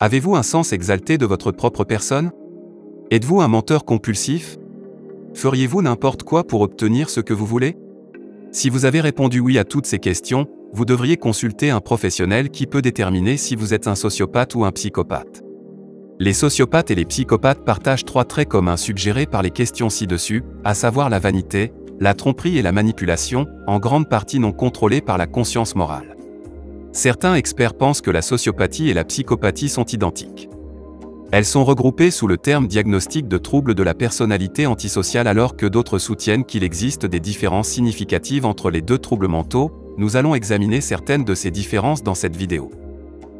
Avez-vous un sens exalté de votre propre personne? Êtes-vous un menteur compulsif? Feriez-vous n'importe quoi pour obtenir ce que vous voulez? Si vous avez répondu oui à toutes ces questions, vous devriez consulter un professionnel qui peut déterminer si vous êtes un sociopathe ou un psychopathe. Les sociopathes et les psychopathes partagent 3 traits communs suggérés par les questions ci-dessus, à savoir la vanité, la tromperie et la manipulation, en grande partie non contrôlées par la conscience morale. Certains experts pensent que la sociopathie et la psychopathie sont identiques. Elles sont regroupées sous le terme diagnostic de troubles de la personnalité antisociale alors que d'autres soutiennent qu'il existe des différences significatives entre les deux troubles mentaux. Nous allons examiner certaines de ces différences dans cette vidéo.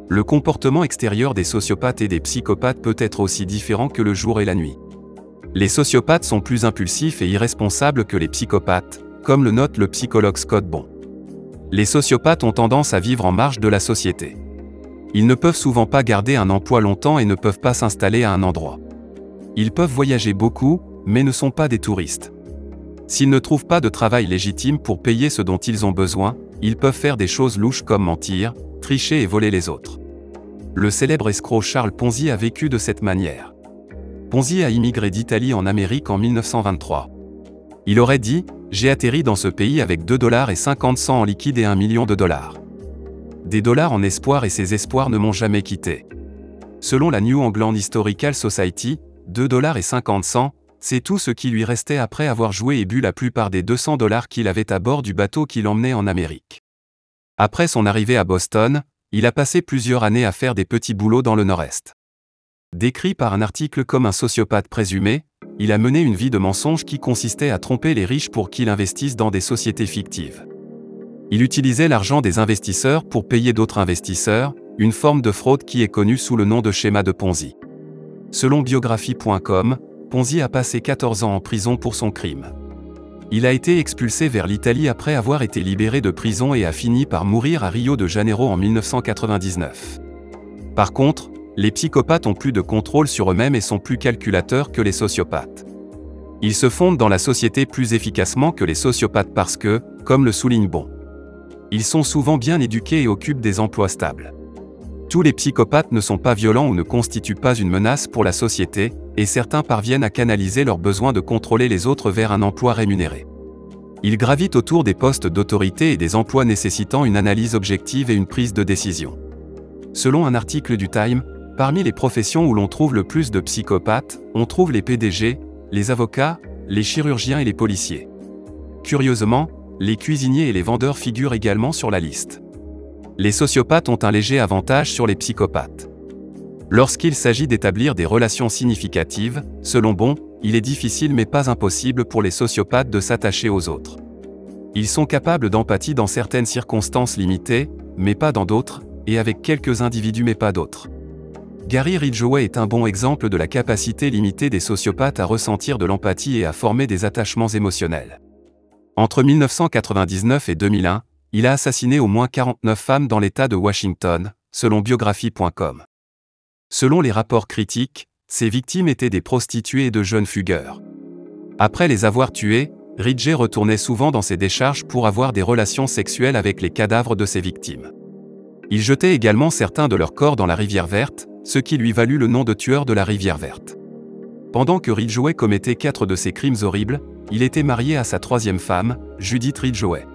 Le comportement extérieur des sociopathes et des psychopathes peut être aussi différent que le jour et la nuit. Les sociopathes sont plus impulsifs et irresponsables que les psychopathes, comme le note le psychologue Scott Bon. Les sociopathes ont tendance à vivre en marge de la société. Ils ne peuvent souvent pas garder un emploi longtemps et ne peuvent pas s'installer à un endroit. Ils peuvent voyager beaucoup, mais ne sont pas des touristes. S'ils ne trouvent pas de travail légitime pour payer ce dont ils ont besoin, ils peuvent faire des choses louches comme mentir, tricher et voler les autres. Le célèbre escroc Charles Ponzi a vécu de cette manière. Ponzi a immigré d'Italie en Amérique en 1923. Il aurait dit « J'ai atterri dans ce pays avec 2,50 $ en liquide et $1 million. Des dollars en espoir et ces espoirs ne m'ont jamais quitté. » Selon la New England Historical Society, 2,50 $, c'est tout ce qui lui restait après avoir joué et bu la plupart des 200 $ qu'il avait à bord du bateau qui l'emmenait en Amérique. Après son arrivée à Boston, il a passé plusieurs années à faire des petits boulots dans le Nord-Est. Décrit par un article comme un sociopathe présumé, il a mené une vie de mensonge qui consistait à tromper les riches pour qu'ils investissent dans des sociétés fictives. Il utilisait l'argent des investisseurs pour payer d'autres investisseurs, une forme de fraude qui est connue sous le nom de schéma de Ponzi. Selon biographie.com, Ponzi a passé 14 ans en prison pour son crime. Il a été expulsé vers l'Italie après avoir été libéré de prison et a fini par mourir à Rio de Janeiro en 1999. Par contre, les psychopathes ont plus de contrôle sur eux-mêmes et sont plus calculateurs que les sociopathes. Ils se fondent dans la société plus efficacement que les sociopathes parce que, comme le souligne Bon, ils sont souvent bien éduqués et occupent des emplois stables. Tous les psychopathes ne sont pas violents ou ne constituent pas une menace pour la société, et certains parviennent à canaliser leur besoin de contrôler les autres vers un emploi rémunéré. Ils gravitent autour des postes d'autorité et des emplois nécessitant une analyse objective et une prise de décision. Selon un article du Time, parmi les professions où l'on trouve le plus de psychopathes, on trouve les PDG, les avocats, les chirurgiens et les policiers. Curieusement, les cuisiniers et les vendeurs figurent également sur la liste. Les sociopathes ont un léger avantage sur les psychopathes. Lorsqu'il s'agit d'établir des relations significatives, selon Bon, il est difficile mais pas impossible pour les sociopathes de s'attacher aux autres. Ils sont capables d'empathie dans certaines circonstances limitées, mais pas dans d'autres, et avec quelques individus mais pas d'autres. Gary Ridgway est un bon exemple de la capacité limitée des sociopathes à ressentir de l'empathie et à former des attachements émotionnels. Entre 1999 et 2001, il a assassiné au moins 49 femmes dans l'État de Washington, selon biographie.com. Selon les rapports critiques, ses victimes étaient des prostituées et de jeunes fugueurs. Après les avoir tuées, Ridgway retournait souvent dans ses décharges pour avoir des relations sexuelles avec les cadavres de ses victimes. Il jetait également certains de leurs corps dans la rivière verte, ce qui lui valut le nom de tueur de la rivière verte. Pendant que Ridgway commettait 4 de ces crimes horribles, il était marié à sa 3e femme, Judith Ridgway.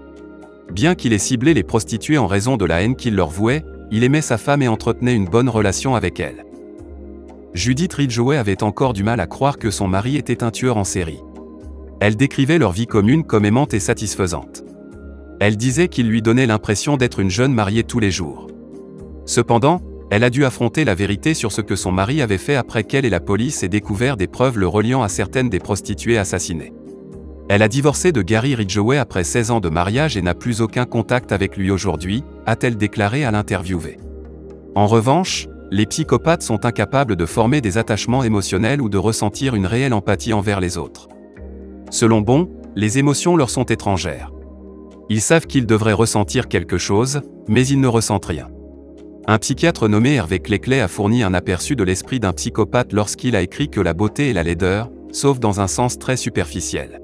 Bien qu'il ait ciblé les prostituées en raison de la haine qu'il leur vouait, il aimait sa femme et entretenait une bonne relation avec elle. Judith Ridgway avait encore du mal à croire que son mari était un tueur en série. Elle décrivait leur vie commune comme aimante et satisfaisante. Elle disait qu'il lui donnait l'impression d'être une jeune mariée tous les jours. Cependant, elle a dû affronter la vérité sur ce que son mari avait fait après qu'elle et la police aient découvert des preuves le reliant à certaines des prostituées assassinées. Elle a divorcé de Gary Ridgway après 16 ans de mariage et n'a plus aucun contact avec lui aujourd'hui, a-t-elle déclaré à l'interviewé. En revanche, les psychopathes sont incapables de former des attachements émotionnels ou de ressentir une réelle empathie envers les autres. Selon Bon, les émotions leur sont étrangères. Ils savent qu'ils devraient ressentir quelque chose, mais ils ne ressentent rien. Un psychiatre nommé Hervé Cleclet a fourni un aperçu de l'esprit d'un psychopathe lorsqu'il a écrit que la beauté et la laideur, sauf dans un sens très superficiel.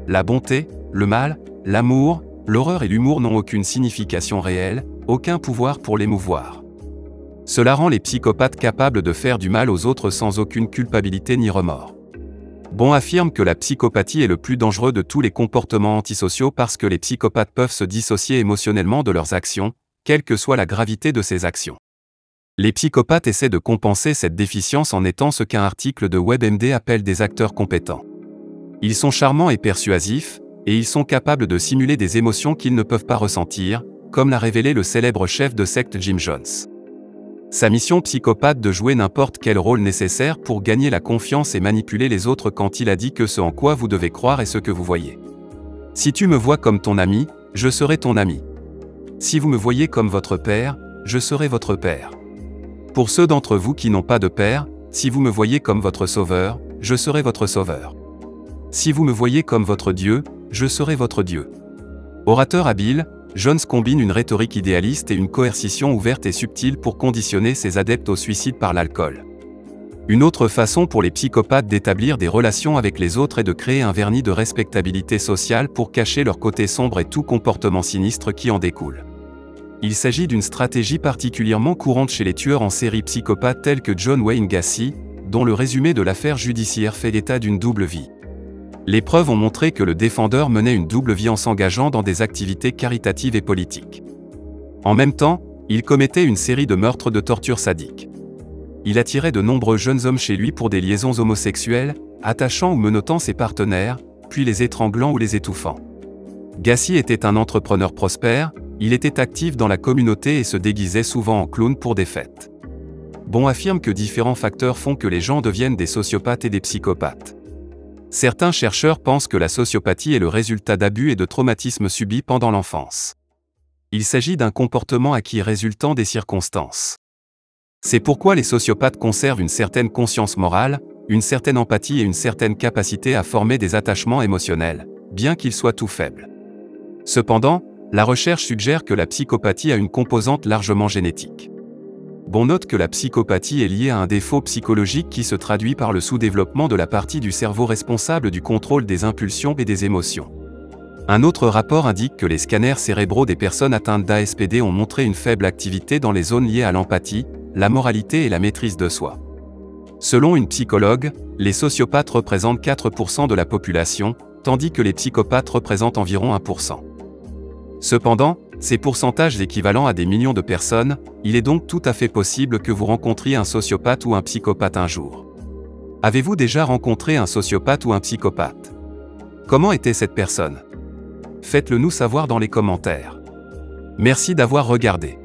La bonté, le mal, l'amour, l'horreur et l'humour n'ont aucune signification réelle, aucun pouvoir pour l'émouvoir. Cela rend les psychopathes capables de faire du mal aux autres sans aucune culpabilité ni remords. Bon affirme que la psychopathie est le plus dangereux de tous les comportements antisociaux parce que les psychopathes peuvent se dissocier émotionnellement de leurs actions, quelle que soit la gravité de ces actions. Les psychopathes essaient de compenser cette déficience en étant ce qu'un article de WebMD appelle des acteurs compétents. Ils sont charmants et persuasifs, et ils sont capables de simuler des émotions qu'ils ne peuvent pas ressentir, comme l'a révélé le célèbre chef de secte Jim Jones. Sa mission psychopathe de jouer n'importe quel rôle nécessaire pour gagner la confiance et manipuler les autres quand il a dit que ce en quoi vous devez croire est ce que vous voyez. Si tu me vois comme ton ami, je serai ton ami. Si vous me voyez comme votre père, je serai votre père. Pour ceux d'entre vous qui n'ont pas de père, si vous me voyez comme votre sauveur, je serai votre sauveur. Si vous me voyez comme votre Dieu, je serai votre Dieu. Orateur habile, Jones combine une rhétorique idéaliste et une coercition ouverte et subtile pour conditionner ses adeptes au suicide par l'alcool. Une autre façon pour les psychopathes d'établir des relations avec les autres est de créer un vernis de respectabilité sociale pour cacher leur côté sombre et tout comportement sinistre qui en découle. Il s'agit d'une stratégie particulièrement courante chez les tueurs en série psychopathes tels que John Wayne Gacy, dont le résumé de l'affaire judiciaire fait état d'une double vie. Les preuves ont montré que le défendeur menait une double vie en s'engageant dans des activités caritatives et politiques. En même temps, il commettait une série de meurtres de torture sadiques. Il attirait de nombreux jeunes hommes chez lui pour des liaisons homosexuelles, attachant ou menottant ses partenaires, puis les étranglant ou les étouffant. Gacy était un entrepreneur prospère, il était actif dans la communauté et se déguisait souvent en clown pour des fêtes. Bon affirme que différents facteurs font que les gens deviennent des sociopathes et des psychopathes. Certains chercheurs pensent que la sociopathie est le résultat d'abus et de traumatismes subis pendant l'enfance. Il s'agit d'un comportement acquis résultant des circonstances. C'est pourquoi les sociopathes conservent une certaine conscience morale, une certaine empathie et une certaine capacité à former des attachements émotionnels, bien qu'ils soient tout faibles. Cependant, la recherche suggère que la psychopathie a une composante largement génétique. Bon note que la psychopathie est liée à un défaut psychologique qui se traduit par le sous-développement de la partie du cerveau responsable du contrôle des impulsions et des émotions. Un autre rapport indique que les scanners cérébraux des personnes atteintes d'ASPD ont montré une faible activité dans les zones liées à l'empathie, la moralité et la maîtrise de soi. Selon une psychologue, les sociopathes représentent 4% de la population, tandis que les psychopathes représentent environ 1%. Cependant, ces pourcentages équivalent à des millions de personnes, il est donc tout à fait possible que vous rencontriez un sociopathe ou un psychopathe un jour. Avez-vous déjà rencontré un sociopathe ou un psychopathe? Comment était cette personne? Faites-le nous savoir dans les commentaires. Merci d'avoir regardé.